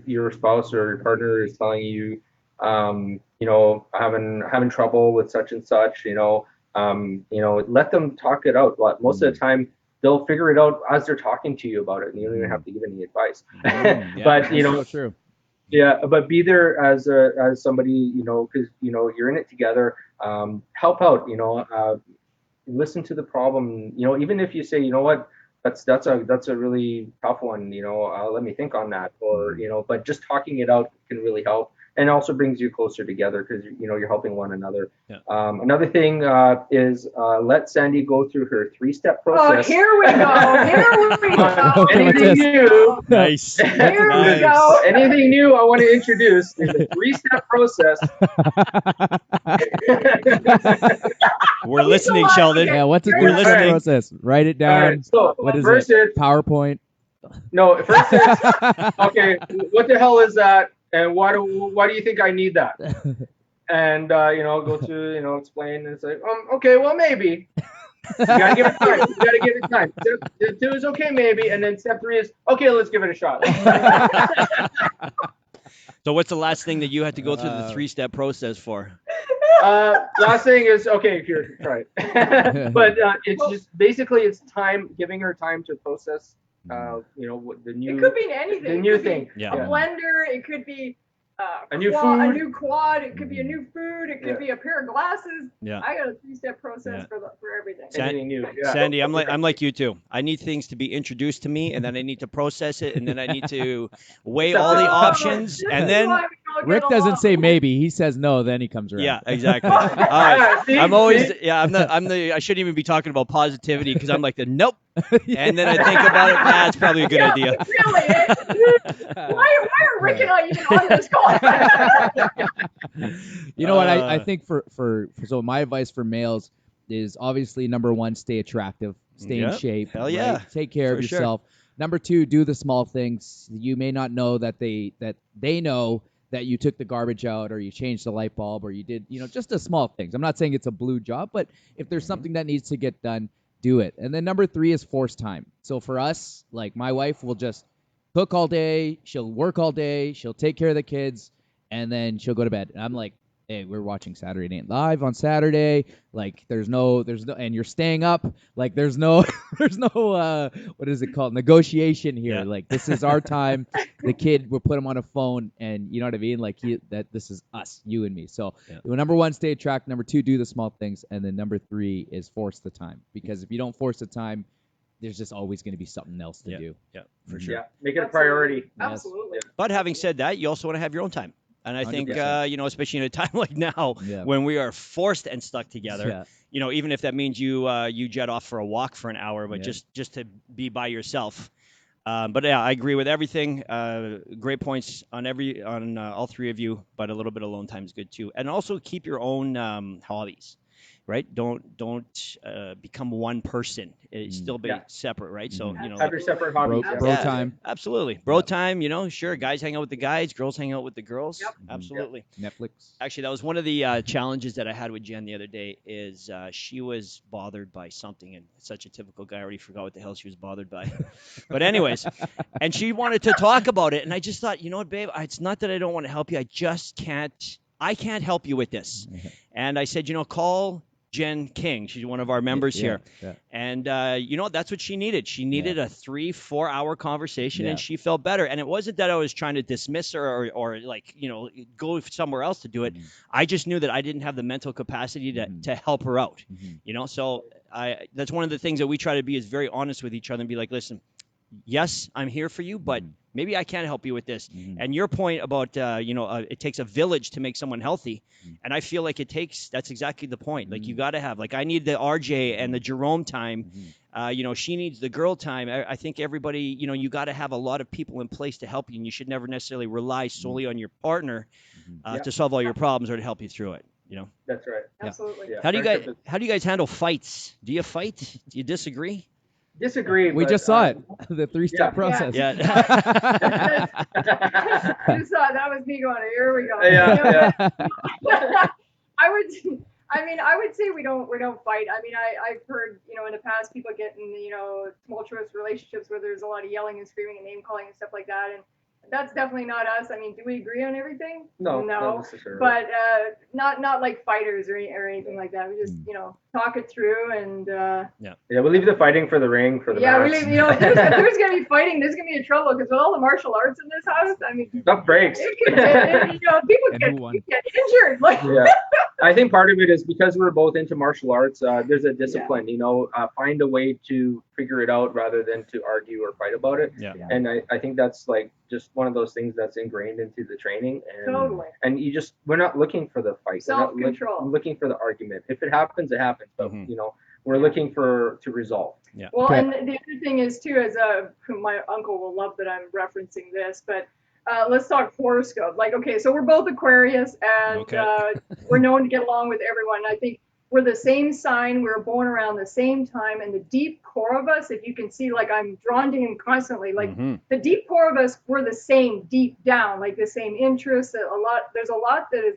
your spouse or your partner is telling you, having trouble with such and such, let them talk it out. Most of the time, they'll figure it out as they're talking to you about it, and you don't even have to give any advice. But so true. Yeah, but be there as somebody, because you're in it together. Help out, listen to the problem. Even if you say, you know what, that's a really tough one. Let me think on that, or but just talking it out can really help, and also brings you closer together because you're helping one another. Yeah. Another thing is let Sandi go through her 3-step process. Oh, here we go. Anything new? Nice. Here we go. Anything new I want to introduce is a 3-step process. We're listening, Sheldon. Yeah, what's a 3-step process? Write it down. Right, so what is first it? PowerPoint. No, first is okay. What the hell is that? And why do you think I need that? And go through, explain, and it's like, okay, well maybe. You gotta give it time. Step 2 is okay, maybe, and then step 3 is okay. Let's give it a shot. So what's the last thing that you had to go through the 3-step process for? Last thing is okay. Here, try it. But it's just basically it's time, giving her time to process. The new. It could be anything. The new thing. A blender. It could be a new quad. It could be a new food. It could be a pair of glasses. Yeah. I got a 3-step process for everything. Anything new. Yeah. Sandy, I'm like you too. I need things to be introduced to me, and then I need to process it, and then I need to weigh all the options, and then all Rick get doesn't along. say maybe. He says no. Then he comes around. Yeah, exactly. All right. See? I'm always, See? yeah, I'm the, I shouldn't even be talking about positivity because I'm like the nope. And then I think about it, it's probably a good idea. Really? Why are Rick and I even on this call? You know what? I think for so my advice for males is obviously number one, stay attractive, stay in Yep. shape. Hell yeah. Right? Take care of For sure. yourself. Number two, do the small things. You may not know that they know that you took the garbage out or you changed the light bulb or you did, just the small things. I'm not saying it's a blue job, but if there's something that needs to get done, do it. And then number three is force time. So for us, like my wife will just cook all day, she'll work all day, she'll take care of the kids, and then she'll go to bed. And I'm like, hey, we're watching Saturday Night Live on Saturday. Like, there's no, and you're staying up. Like, there's no, what is it called? Negotiation here. Yeah. Like, this is our time. The kid, we'll put him on a phone, and you know what I mean? Like, this is us, you and me. So, number one, stay attractive. Number two, do the small things. And then number three is force the time. Because if you don't force the time, there's just always going to be something else to do. Yeah, for sure. Yeah, make it a priority. Absolutely. But having said that, you also want to have your own time. And I think, 100%. especially in a time like now when we are forced and stuck together, even if that means you jet off for a walk for an hour, but just to be by yourself. But yeah, I agree with everything. Great points on all three of you, but a little bit of alone time is good too. And also keep your own hobbies. Right? Don't become one person. It's still be separate, right? So have your separate hobbies. Bro time. Absolutely, bro time. Sure, guys hang out with the guys, girls hang out with the girls. Yep. Absolutely. Netflix. Actually, that was one of the challenges that I had with Jen the other day. Is she was bothered by something, and such a typical guy. I already forgot what the hell she was bothered by. But anyways, and she wanted to talk about it, and I just thought, you know what, babe? It's not that I don't want to help you. I just can't. I can't help you with this. And I said, call Jen King. She's one of our members here. Yeah. And, that's what she needed. She needed a 3-4 hour conversation and she felt better. And it wasn't that I was trying to dismiss her or go somewhere else to do it. I just knew that I didn't have the mental capacity to help her out, So that's one of the things that we try to be is very honest with each other and be like, listen, yes, I'm here for you, but maybe I can't help you with this. And your point about, it takes a village to make someone healthy. And I feel like that's exactly the point. Like you got to have, like I need the RJ and the Jerome time. She needs the girl time. I think everybody, you got to have a lot of people in place to help you. And you should never necessarily rely solely on your partner to solve all your problems or to help you through it. That's right. Absolutely. Yeah. How do you guys handle fights? Do you fight? Do you disagree? Disagree. We just saw it. The 3-step process. Yeah. You saw that was me going, here we go. I would say we don't fight. I mean, I've heard, in the past people get in, tumultuous relationships where there's a lot of yelling and screaming and name calling and stuff like that. And that's definitely not us. I mean, do we agree on everything? No, not necessarily. But not like fighters or anything like that. We just, talk it through and. We leave the fighting for the ring for the match. We leave. If there's gonna be fighting, there's gonna be trouble because with all the martial arts in this house, I mean, stuff breaks. People get injured. I think part of it is because we're both into martial arts. There's a discipline. Find a way to figure it out rather than to argue or fight about it. And I think that's like just one of those things that's ingrained into the training. And, totally. And we're not looking for the fight. Self-control. We're not looking for the argument. If it happens, it happens. But we're looking to resolve. Yeah. Well, and the other thing is too, as my uncle will love that I'm referencing this, but let's talk horoscope. Like, okay, so we're both Aquarius, and we're known to get along with everyone. I think we're the same sign. We were born around the same time, and the deep core of us, if you can see, like I'm drawn to him constantly. Like the deep core of us, we're the same deep down, like the same interests. There's a lot that is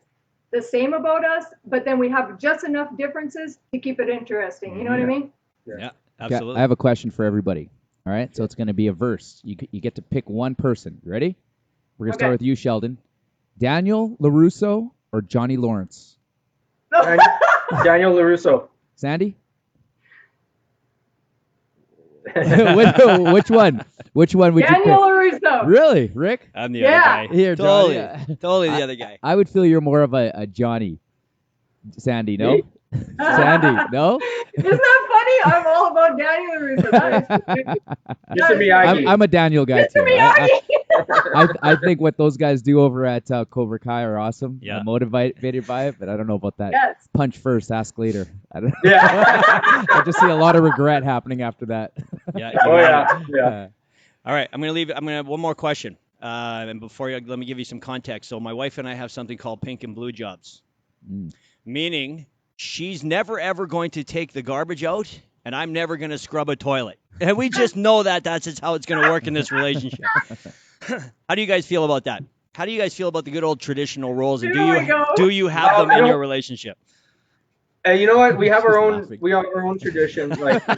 the same about us, but then we have just enough differences to keep it interesting. You know what I mean? Yeah, absolutely. Okay, I have a question for everybody. All right, so it's going to be a verse. You get to pick one person. You ready? We're going to start with you, Sheldon. Daniel LaRusso or Johnny Lawrence? Daniel LaRusso. Sandy? Which one? Which one would Daniel you pick? LaRusso. Really, Rick? I'm the other guy. Here, totally, Johnny. totally the other guy. I would feel you're more of a Johnny. Sandy, no? Sandy, no? Isn't that funny? I'm all about Oh, Daniel Russo. That is Mr. Miyagi. I'm a Daniel guy Mr. too. Miyagi. I think what those guys do over at Cobra Kai are awesome. Yeah. I'm motivated by it, but I don't know about that. Yes. Punch first, ask later. I don't. Yeah. I just see a lot of regret happening after that. Yeah. Oh yeah. All right, I'm going to have one more question. And before you, let me give you some context. So my wife and I have something called pink and blue jobs, meaning she's never, ever going to take the garbage out, and I'm never going to scrub a toilet. And we just know that that's just how it's going to work in this relationship. How do you guys feel about that? How do you guys feel about the good old traditional roles? And do you have them in your relationship? And you know what? We have our own traditions. Like I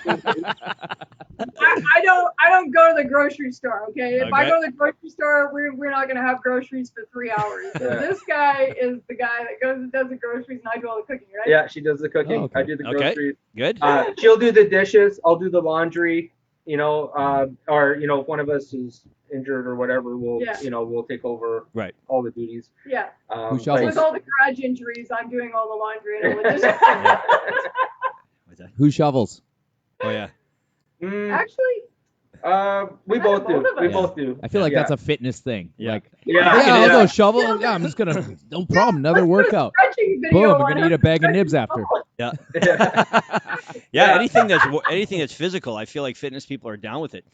don't go to the grocery store. Okay, if I go to the grocery store, we're not gonna have groceries for 3 hours. So this guy is the guy that goes and does the groceries, and I do all the cooking, right? yeah, she does the cooking. Oh, okay. I do the groceries. Good. She'll do the dishes. I'll do the laundry. You know, or you know, if one of us is injured or whatever, we'll take over all the duties. Yeah. Who shovels? With all the garage injuries, I'm doing all the laundry and all the dishes. What's that? Who shovels? Oh yeah. Actually, we both do. We Yeah. both do. I feel like that's a fitness thing. Yeah. Like, Yeah. I'll go shovel. Yeah, I'm just gonna. No problem. Another workout. stretching video Boom. I'm on gonna eat a bag of nibs after. Yeah. Yeah. Anything that's physical, I feel like fitness people are down with it.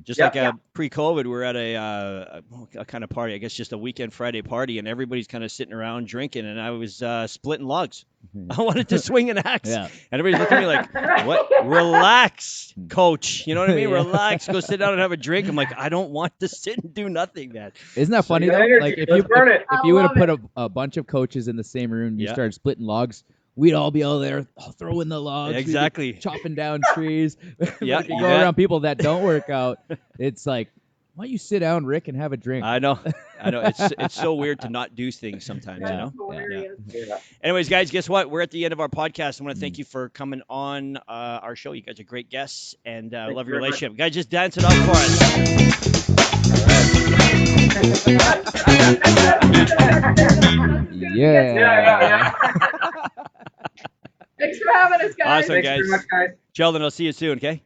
Just like pre-COVID, we were at a kind of party, I guess just a weekend Friday party, and everybody's kind of sitting around drinking, and I was splitting logs. I wanted to swing an axe. Yeah. And everybody's looking at me like, what? Relax, coach. You know what I mean? Relax. Go sit down and have a drink. I'm like, I don't want to sit and do nothing, man. Isn't that funny though? energy. Like if Let's burn it. you would have I put love a bunch of coaches in the same room, and you Yeah. started splitting logs, we'd all be all there throwing the logs, we'd be Exactly. chopping down trees. Yeah, If you you go bet. around people that don't work out, it's like, why don't you sit down, Rick, and have a drink? I know. It's so weird to not do things sometimes, you know? That's hilarious. Yeah. Anyways, guys, guess what? We're at the end of our podcast. I want to thank you for coming on our show. You guys are great guests, and love your very much. relationship. Guys, just dance it up for us. Yeah. Thanks for having us, guys. Awesome, Thanks guys. very much, guys. Sheldon, I'll see you soon, okay?